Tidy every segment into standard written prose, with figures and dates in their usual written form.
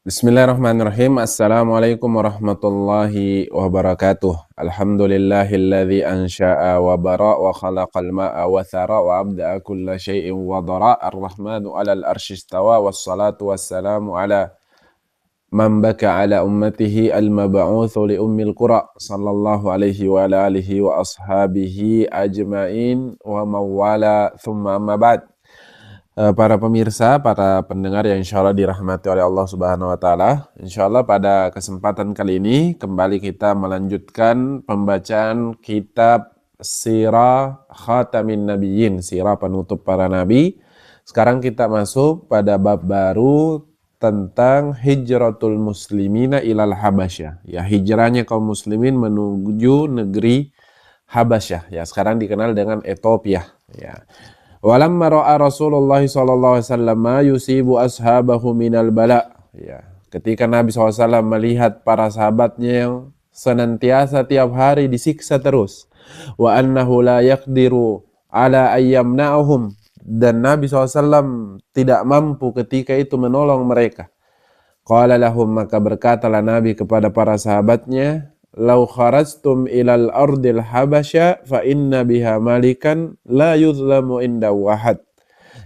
Bismillahirrahmanirrahim. Assalamualaikum warahmatullahi wabarakatuh. Alhamdulillahilladzi ansha'a wa bara' wa khalaqal ma'a wa thara' wa abda'a kulla syai'in wa dara' ar-rahmanu 'alal arsy istawa wassalatu wassalamu ala man baka ala ummatihi al-mab'utsu li ummil qura sallallahu alaihi wa ala alihi wa ashabihi ajmain wa mawala thumma amma ba'd. Para pemirsa, para pendengar yang insya Allah dirahmati oleh Allah Subhanahu wa Ta'ala, insya Allah pada kesempatan kali ini kembali kita melanjutkan pembacaan kitab Sirah Khatamin Nabiyyin, Sirah penutup para nabi. Sekarang kita masuk pada bab baru tentang hijratul muslimina ilal Habasyah, ya, hijrahnya kaum muslimin menuju negeri Habasyah, ya, sekarang dikenal dengan Ethiopia, ya. Walamma ra'a Rasulullah sallallahu alaihi wasallam ma yusibu ashabahu minal bala. Ya, ketika Nabi SAW melihat para sahabatnya yang senantiasa tiap hari disiksa terus, wa annahu la yaqdiru ala ayyamna'uhum, dan Nabi SAW tidak mampu ketika itu menolong mereka. Qala lahum, maka berkatalah Nabi kepada para sahabatnya, "Lau kharajtum ilal ardil habasya fa inna biha malikan la yuzlamu inda wahad."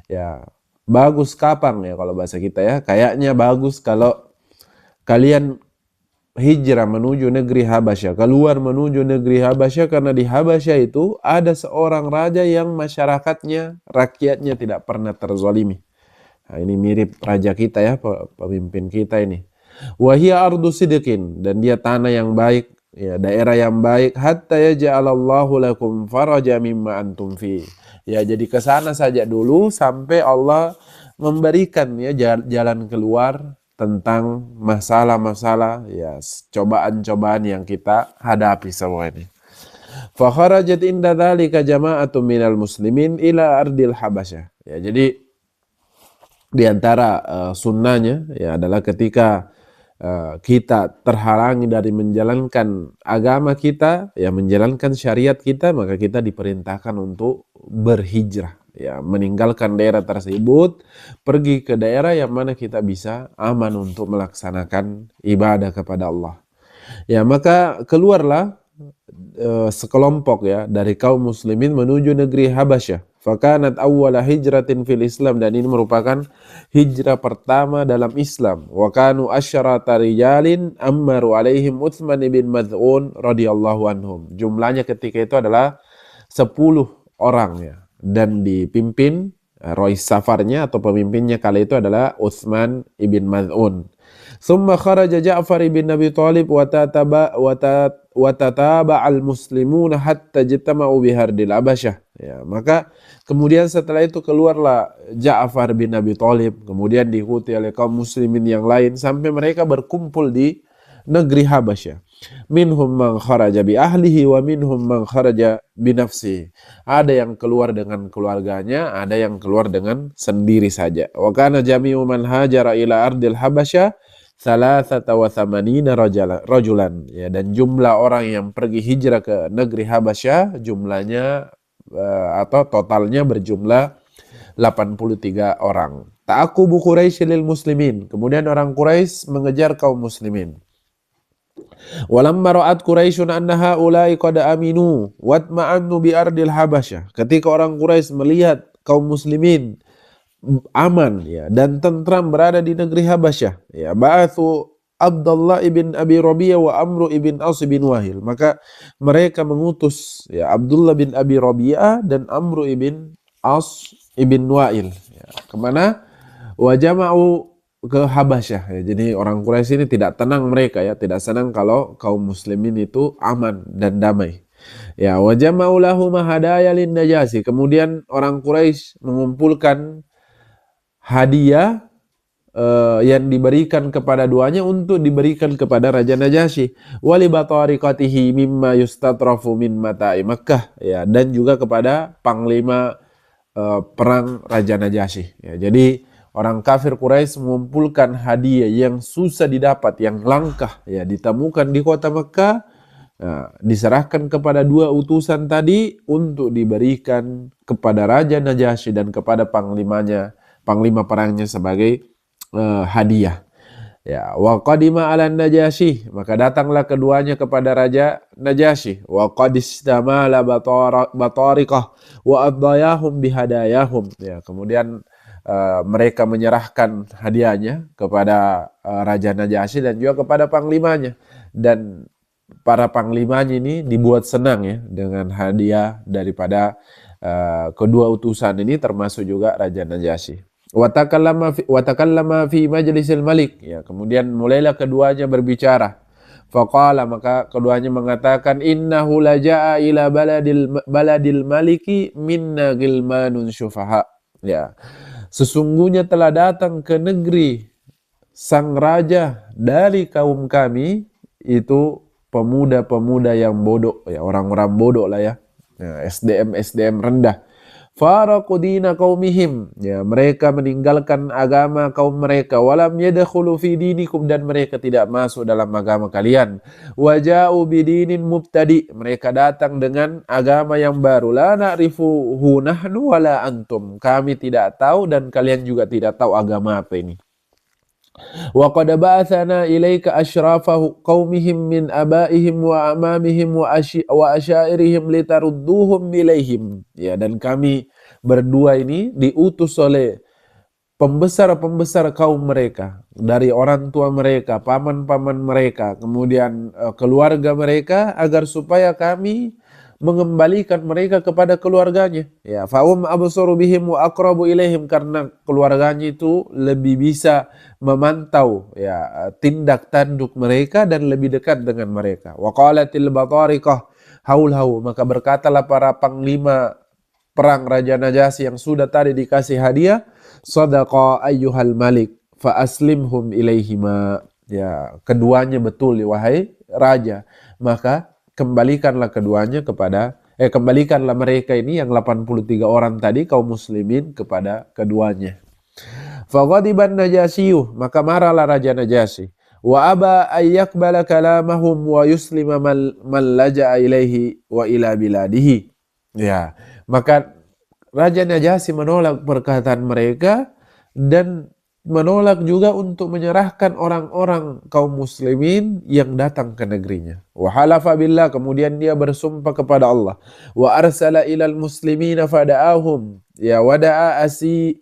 Ya, bagus kapang ya kalau bahasa kita ya. Kayaknya bagus kalau kalian hijrah menuju negeri Habasyah, keluar menuju negeri Habasyah, karena di Habasyah itu ada seorang raja yang masyarakatnya, rakyatnya tidak pernah terzalimi. Nah, ini mirip raja kita ya, pemimpin kita ini. Wahia ardu sidqin, dan dia tanah yang baik, ya, daerah yang baik. Hatta yaj'alallahu lakum faraja mimma antum fi. Ya, jadi ke sana saja dulu sampai Allah memberikan ya jalan keluar tentang masalah-masalah, ya, cobaan-cobaan yang kita hadapi semua ini. Fa kharajat inda dzalika jama'atun minal muslimin ila ardil Habasyah. Ya, jadi di antara sunnahnya ya adalah ketika kita terhalangi dari menjalankan agama kita, ya, menjalankan syariat kita, maka kita diperintahkan untuk berhijrah, ya, meninggalkan daerah tersebut, pergi ke daerah yang mana kita bisa aman untuk melaksanakan ibadah kepada Allah. Ya, maka keluarlah sekelompok ya dari kaum muslimin menuju negeri Habasyah. Fakanat awwala hijratin fil Islam, dan ini merupakan hijrah pertama dalam Islam. Wa kanu asyarata rijalin ammaru alaihim Utsman bin Maz'un radhiyallahu anhum. Jumlahnya ketika itu adalah 10 orang ya, dan dipimpin Rois Safarnya atau pemimpinnya kala itu adalah Utsman ibn Maz'un. Summa kharaja Ja'far ibn Abi Thalib wa tataba al-muslimuna hatta jitama'u bihardil Habasyah. Ya, maka kemudian setelah itu keluarlah Ja'far bin Abi Thalib, kemudian diikuti oleh kaum muslimin yang lain sampai mereka berkumpul di negeri Habasyah. Minhum man kharaja bi ahlihi wa minhum man kharaja bi nafsihi. Ada yang keluar dengan keluarganya, ada yang keluar dengan sendiri saja. Wa kana jami'u man hajara ila ardil Habasyah salasata wa thamanina rajulan, ya, dan jumlah orang yang pergi hijrah ke negeri Habasyah jumlahnya atau totalnya berjumlah 83 orang. Ta'aqubu Quraisy lil muslimin, kemudian orang Quraisy mengejar kaum muslimin. Walamma ra'at Quraisyun anna haula'i qad aminu watma'annu bi ardil Habasyah, ketika orang Quraisy melihat kaum muslimin aman ya dan tentram berada di negeri Habasyah, ya, ba'atsu Abdullah ibn Abi Rabi'ah wa Amru ibn As bin Wahil, maka mereka mengutus ya Abdullah bin Abi Rabi'ah dan Amru ibn As ibn Wa'il, ya, kemana? Wa jama'u ke Habasyah, ya. Jadi orang Quraisy ini tidak tenang, mereka ya tidak senang kalau kaum muslimin itu aman dan damai. Ya, wa jama'u lahum hadaya lin Najasyi, kemudian orang Quraisy mengumpulkan hadiah yang diberikan kepada duanya untuk diberikan kepada Raja Najasyi. Wali batariqatihi mimma yustatrafu min mata'i Makkah, ya, dan juga kepada panglima perang Raja Najasyi. Ya, jadi orang kafir Quraisy mengumpulkan hadiah yang susah didapat, yang langka, ya, ditemukan di kota Makkah, diserahkan kepada dua utusan tadi untuk diberikan kepada Raja Najasyi dan kepada panglima perangnya sebagai hadiah. Ya, wa qadima 'ala Najasyi, maka datanglah keduanya kepada Raja Najasyi. Wa qad istamala batariqah wa adayahum bihadayahum. Ya, kemudian mereka menyerahkan hadiahnya kepada Raja Najasyi dan juga kepada panglimanya. Dan para panglimanya ini dibuat senang ya dengan hadiah daripada kedua utusan ini, termasuk juga Raja Najasyi. Watakallama fi majlisil malik, ya, kemudian mulailah keduanya berbicara. Faqala, maka keduanya mengatakan, innahu laja'a ila baladil maliki minna gilmanun syufaha. Ya, sesungguhnya telah datang ke negeri sang raja dari kaum kami itu pemuda-pemuda yang bodoh, ya, orang-orang bodoh lah ya. Ya, SDM rendah. Faraqu dina qaumihim, ya, mereka meninggalkan agama kaum mereka. Walam yadkhulu fi dinikum, dan mereka tidak masuk dalam agama kalian. Waja'u bidinin mubtadi, mereka datang dengan agama yang baru. La na'rifuhu nahnu wala antum, kami tidak tahu dan kalian juga tidak tahu agama apa ini. Wa qad ba'athana ilaika ashrafahu qaumihim min abaihim wa amamihim wa asyairihim litarudduhum ilaihim. Ya, dan kami berdua ini diutus oleh pembesar-pembesar kaum mereka, dari orang tua mereka, paman-paman mereka, kemudian keluarga mereka, agar supaya kami mengembalikan mereka kepada keluarganya. Ya, fa'um absaru bihim wa aqrabu ilaihim, karena keluarganya itu lebih bisa memantau ya tindak tanduk mereka dan lebih dekat dengan mereka. Wa qalatil batariqah haulhu, maka berkatalah para panglima perang Raja Najasyi yang sudah tadi dikasih hadiah, sadaqa ayyuhal malik fa aslimhum ilaihima. Ya, keduanya betul wahai raja, maka kembalikanlah keduanya kembalikanlah mereka ini yang 83 orang tadi kaum muslimin kepada keduanya. Faghadiban Najasyi, maka marahlah Raja Najasyi. Wa aba ayyakbala kalamahum wa yuslima man laja'a ilaihi wa ila biladihi. Ya, maka Raja Najasyi menolak perkataan mereka dan menolak juga untuk menyerahkan orang-orang kaum muslimin yang datang ke negerinya. Wa halafa billah, kemudian dia bersumpah kepada Allah. Wa arsala ilal muslimina fada'ahum, ya, wada'a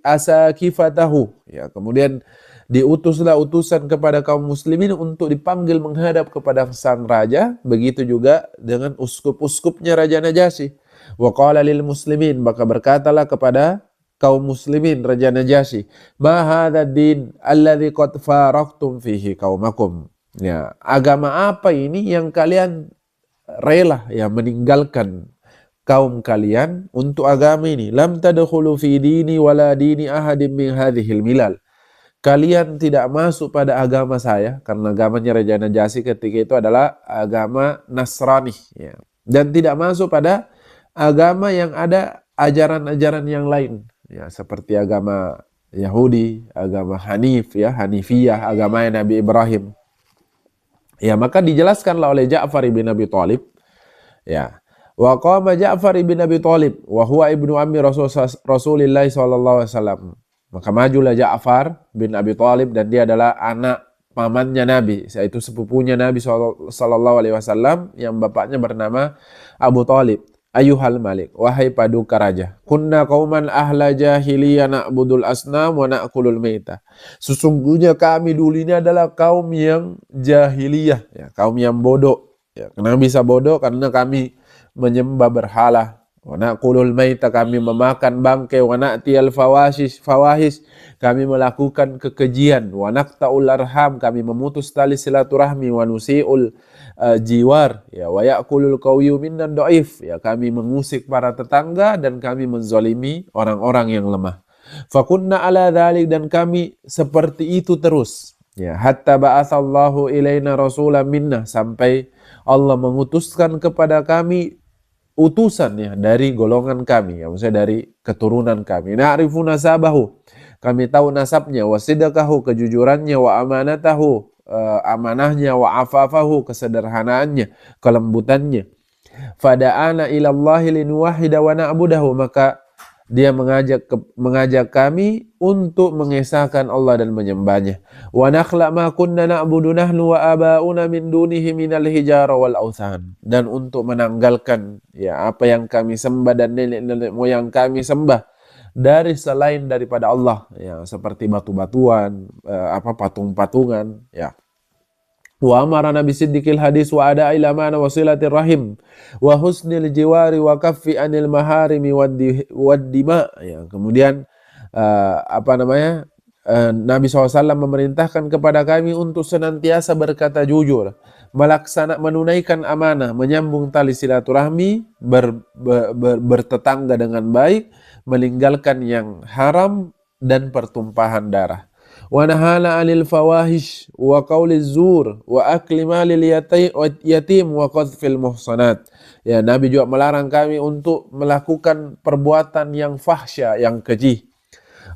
asakifatahu. Ya, kemudian diutuslah utusan kepada kaum muslimin untuk dipanggil menghadap kepada sang raja, begitu juga dengan uskup-uskupnya Raja Najasyi. Wa qala lil muslimin, maka berkatalah kepada kaum muslimin Raja Najasyi, ma hadzal din alladzi qad faraqtum fihi qaumakum. Ya, agama apa ini yang kalian rela ya meninggalkan kaum kalian untuk agama ini? Lam tadkhulu fi dini wala dini ahadin min hadhil milal. Kalian tidak masuk pada agama saya, karena agamanya Raja Najasyi ketika itu adalah agama Nasrani, ya. Dan tidak masuk pada agama yang ada ajaran-ajaran yang lain, ya, seperti agama Yahudi, agama Hanif, ya, Hanifiyah, agama Nabi Ibrahim. Ya, maka dijelaskanlah oleh Ja'far bin Abi Thalib, ya. Wa qama Ja'far bin Abi Thalib wa huwa ibnu ammi Rasulillah sallallahu alaihi wasallam. Maka majulah Ja'far bin Abi Thalib, dan dia adalah anak pamannya Nabi, yaitu sepupunya Nabi sallallahu alaihi wasallam yang bapaknya bernama Abu Thalib. Ayuhal malik, wahai paduka raja, kunna qauman ahla jahiliyah na'budul asnam wa na'kulul maita. Sesungguhnya kami dulu ini adalah kaum yang jahiliyah, ya, kaum yang bodoh. Ya, kenapa bisa bodoh? Karena kami menyembah berhala. Wa na'kulul maita, kami memakan bangkai. Wa na'tiyal fawahis, kami melakukan kekejian. Wa naqta'ul arham, kami memutus tali silaturahmi. Wa nusi'ul jiwar, ya, wa ya'kulul qawiyyu minnan dhaif, ya, kami mengusik para tetangga dan kami menzalimi orang-orang yang lemah. Fakunna ala dzalik, dan kami seperti itu terus, ya, hatta ba'atsallahu ilaina rasulan minna, sampai Allah mengutuskan kepada kami utusan, ya, dari golongan kami, ya, maksudnya dari keturunan kami. Na'rifu nasabahu, kami tahu nasabnya, wa sidqahu, kejujurannya, wa amanatahu, amanahnya, wa afafahu, kesederhanaannya, kelembutannya. Fada'ana ilallahi linuwahida wa na'budahu, maka Dia mengajak kami untuk mengesahkan Allah dan menyembahnya. Wa nakhla ma kunna na'budu nahnu wa aba'una min dunihi minal hijara wal authan. Dan untuk menanggalkan ya apa yang kami sembah dan nenek-nenek moyang kami sembah dari selain daripada Allah, ya seperti batu-batuan, patung-patungan, ya. Wa amarana bisiddiqil hadis wa ada ila mana wasilatir rahim wa husnil jiwari wa kaffi anil maharimi waddima, ya. Kemudian Nabi SAW memerintahkan kepada kami untuk senantiasa berkata jujur, menunaikan amanah, menyambung tali silaturahmi, bertetangga dengan baik, meninggalkan yang haram dan pertumpahan darah. Wa nahana 'anil fawahish wa qauliz zur wa akli malil yatim wa qadfil muhsanat. Ya, Nabi juga melarang kami untuk melakukan perbuatan yang fahsya, yang keji,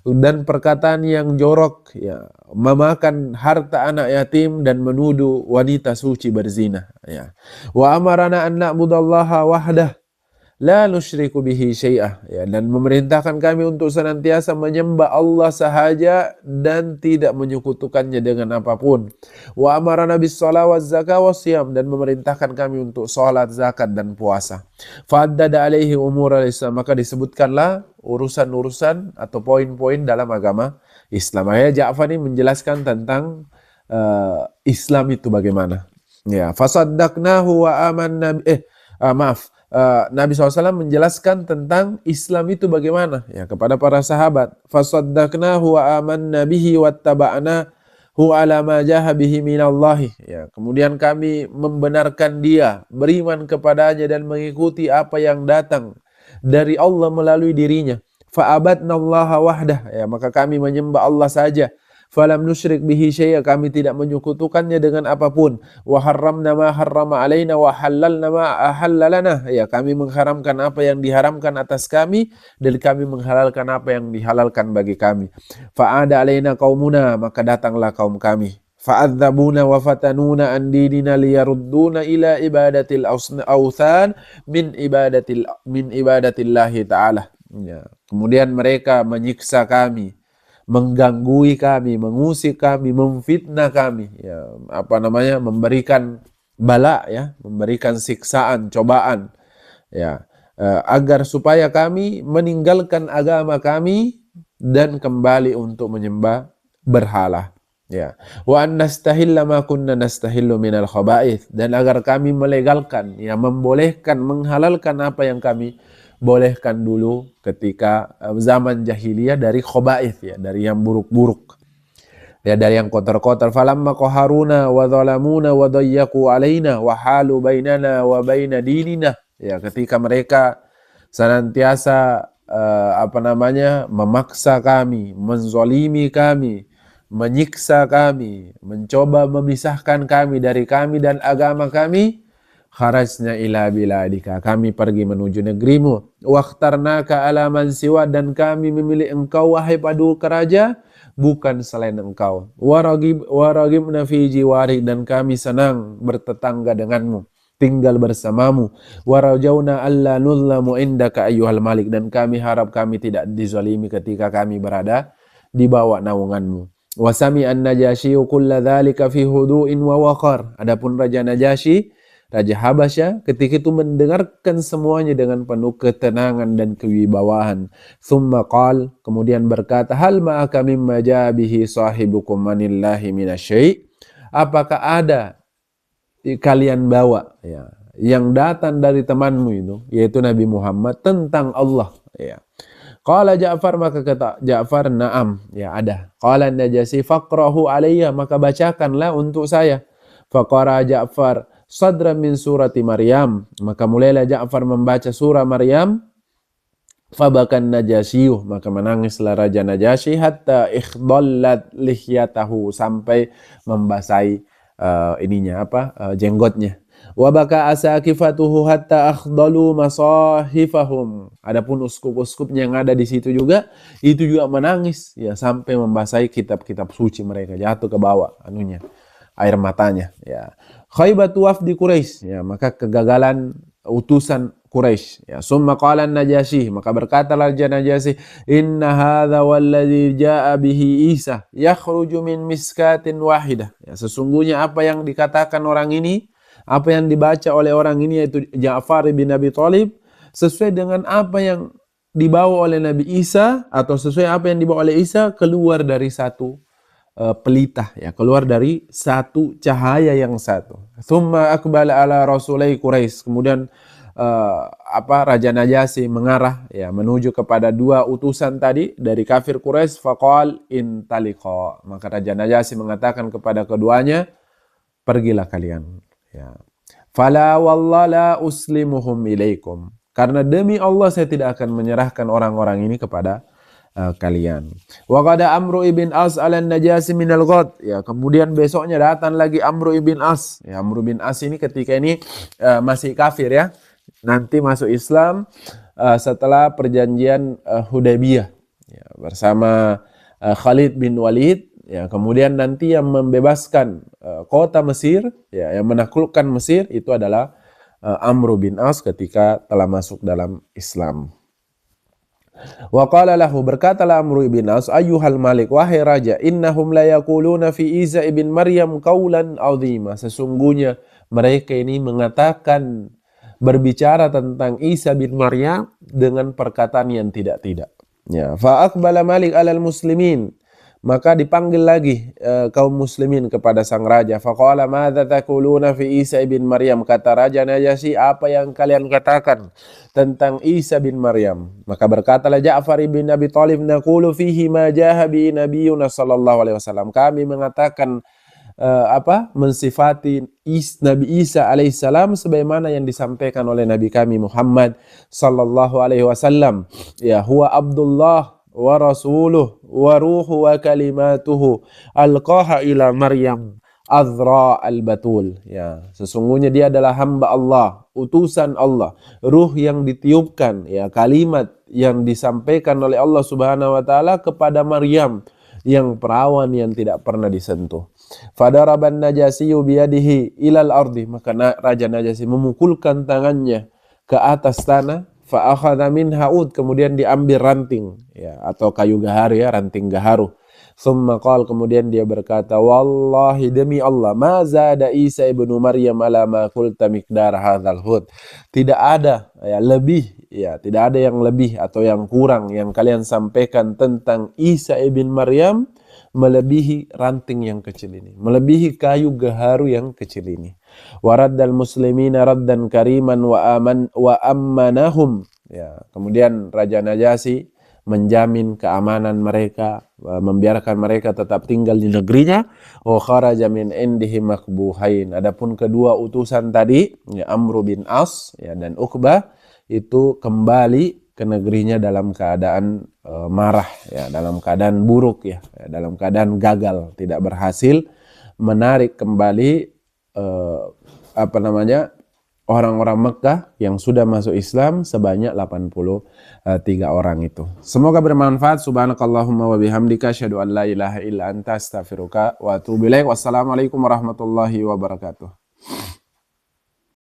dan perkataan yang jorok, ya, memakan harta anak yatim dan menuduh wanita suci berzina, ya. Wa amarana an na'budallaha wahdah la nusyriku bihi syai'ah, ya, dan memerintahkan kami untuk senantiasa menyembah Allah sahaja dan tidak menyekutukannya dengan apapun. Wa amarana bis shalawat zakah wasiyam, dan memerintahkan kami untuk salat, zakat dan puasa. Fa'addada alaihi umur al-Islam, maka disebutkanlah urusan-urusan atau poin-poin dalam agama Islam. Ja'far ini menjelaskan tentang Islam itu bagaimana. Ya, fasaddaqnahu wa amanna Nabi SAW menjelaskan tentang Islam itu bagaimana, ya, kepada para sahabat. Fasaddaqnahu wa amanna bihi wattaba'nahu ala ma jaha bihi minallahi. Ya, kemudian kami membenarkan dia, beriman kepadanya dan mengikuti apa yang datang dari Allah melalui dirinya. Fa'abadnallaha wahdah, ya, maka kami menyembah Allah saja. Falam nusyrik bihi syai'a, kami tidak menyekutukannya dengan apapun. Wa harramna ma harrama alaina wa halalna ma ahallalana, ya, kami mengharamkan apa yang diharamkan atas kami dan kami menghalalkan apa yang dihalalkan bagi kami. Fa'ada alaina qaumuna, maka datanglah kaum kami. Fa'adzabuna wa fatanuna an dinina liyarudduna ila ibadatil authan min ibadatillahi ta'ala. Ya. Kemudian mereka menyiksa kami, mengganggu kami, mengusik kami, memfitnah kami, ya, memberikan bala, ya, memberikan siksaan, cobaan, ya, agar supaya kami meninggalkan agama kami dan kembali untuk menyembah berhala, ya. Wa an nastahilla ma kunna nastahillu minal khaba'ith, dan agar kami melegalkan, ya, membolehkan, menghalalkan apa yang kami bolehkan dulu ketika zaman jahiliyah dari khaba'ith, ya, dari yang buruk-buruk, ya, dari yang kotor-kotor. Falamma qaharuna wa zalamuna wa dayyaqu alaina wa halu bainana wa baina dinina, ya, ketika mereka senantiasa memaksa kami, menzalimi kami, menyiksa kami, mencoba memisahkan kami dari kami dan agama kami, kharajna ila biladika, kami pergi menuju negerimu. Wakhtarnaka ala man siwa, dan kami memilih engkau wahai paduka raja bukan selain engkau. Waragibna fi jiwari, dan kami senang bertetangga denganmu, tinggal bersamamu. Warajauna alla nuzlamu indaka ayyuhal malik, dan kami harap kami tidak dizalimi ketika kami berada di bawah naunganmu. Wasami an-Najasyi kulla dzalika fi hudu'in wa waqar, adapun Raja Najasyi, Raja Habasyah, ketika itu mendengarkan semuanya dengan penuh ketenangan dan kewibawaan. Thumma qal, kemudian berkata, hal ma'aka mimma ja'a bihi sahibukum manillahi minasyai', apakah ada kalian bawa, ya, yang datang dari temanmu itu, yaitu Nabi Muhammad, tentang Allah, ya. Qala Ja'far, maka kata Ja'far, na'am, ya, ada. Qala Najasyi, faqrahu alayya, maka bacakanlah untuk saya. Faqara Ja'far sadra min surati Maryam, maka mulailah Ja'far membaca surah Maryam. Fabakan Najasyi, maka menangislah Raja Najasyi, hatta ikhdallat lihyatahu, sampai membasahi jenggotnya. Wabaka asakifatuhu hatta akhdalu masahifahum, adapun uskup-uskupnya yang ada di situ juga, itu juga menangis, ya, sampai membasahi kitab-kitab suci mereka, jatuh ke bawah air matanya, ya. Khaibatu wafdi Quraisy, ya, maka kegagalan utusan Quraisy. Ya, summa qala an-Najasyi, maka berkatalah Raja Najasyi, inna hadza walladzi jaa bihi Isa yakhruju min miskatin wahidah. Ya, sesungguhnya apa yang dikatakan orang ini, apa yang dibaca oleh orang ini yaitu Ja'far bin Abi Thalib, sesuai dengan apa yang dibawa oleh Nabi Isa atau sesuai apa yang dibawa oleh Isa, keluar dari satu pelitah, ya, keluar dari satu cahaya yang satu. Tsumma aqbala ala rasulai Quraisy, kemudian Raja Najasyi mengarah, ya, menuju kepada dua utusan tadi dari kafir Quraisy. Faqal intaliqa, maka Raja Najasyi mengatakan kepada keduanya, pergilah kalian, ya. Fala wallah la uslimuhum ilaikum, karena demi Allah saya tidak akan menyerahkan orang-orang ini kepada kalian. Wa qada Amru ibn As ala Najasyi minal ghad, ya, kemudian besoknya datang lagi Amru ibn As. Ya, Amru bin As ini ketika ini masih kafir, ya. Nanti masuk Islam setelah perjanjian Hudaybiyah, ya, bersama Khalid bin Walid. Ya, kemudian nanti yang membebaskan kota Mesir, ya, yang menaklukkan Mesir itu adalah Amru bin As ketika telah masuk dalam Islam. Wa qala lahu, berkatalah Amru bin As, ayyuhal malik, wahai raja, innahum la yaquluna fi Isa ibn Maryam qaulan azima, sesungguhnya mereka ini mengatakan, berbicara tentang Isa bin Maryam dengan perkataan yang tidak-tidak. Ya, fa aqbala Malik alal muslimin, maka dipanggil lagi kaum muslimin kepada sang raja. Faqala madza taquluna fi Isa bin Maryam, kata Raja Najasyi, apa yang kalian katakan tentang Isa bin Maryam? Maka berkatalah Ja'far bin Abi Thalib, naqulu fihi ma jaha bi nabiyyuna sallallahu alaihi wasallam, kami mengatakan mensifati Nabi Isa alaihissalam sebagaimana yang disampaikan oleh Nabi kami Muhammad sallallahu alaihi wasallam, ya, huwa Abdullah wa rasuluh wa ruhu wa kalimatuhu alqaha ila Maryam azra al-batul, ya, sesungguhnya dia adalah hamba Allah, utusan Allah, ruh yang ditiupkan, ya, kalimat yang disampaikan oleh Allah Subhanahu wa taala kepada Maryam yang perawan yang tidak pernah disentuh. Fadaraban Najasyi biyadihi ilal ardi, maka Raja Najasyi memukulkan tangannya ke atas tanah. Fa akhadha minha ud, kemudian diambil ranting, ya, atau kayu gaharu, ya, ranting gaharu. Tsumma qala, kemudian dia berkata, wallahi, demi Allah, ma zada Isa ibnu Maryam ala ma qulta miqdar hadzal hud, tidak ada, ya, lebih, ya, tidak ada yang lebih atau yang kurang yang kalian sampaikan tentang Isa ibn Maryam melebihi ranting yang kecil ini, melebihi kayu gaharu yang kecil ini. Waraddal muslimina raddan kariman wa ammanahum, ya, kemudian Raja Najasyi menjamin keamanan mereka, membiarkan mereka tetap tinggal di negerinya. Wa kharaja min indihi makbuhain, adapun kedua utusan tadi, ya, Amru bin As, ya, dan Uqbah, itu kembali ke negerinya dalam keadaan marah, ya, dalam keadaan buruk, ya, dalam keadaan gagal, tidak berhasil menarik kembali orang-orang Mekah yang sudah masuk Islam sebanyak 83 orang itu. Semoga bermanfaat. Subhanakallahumma wa bihamdika asyhadu an la ilaha illa anta astaghfiruka wa atubu ilaik. Wassalamualaikum warahmatullahi wabarakatuh.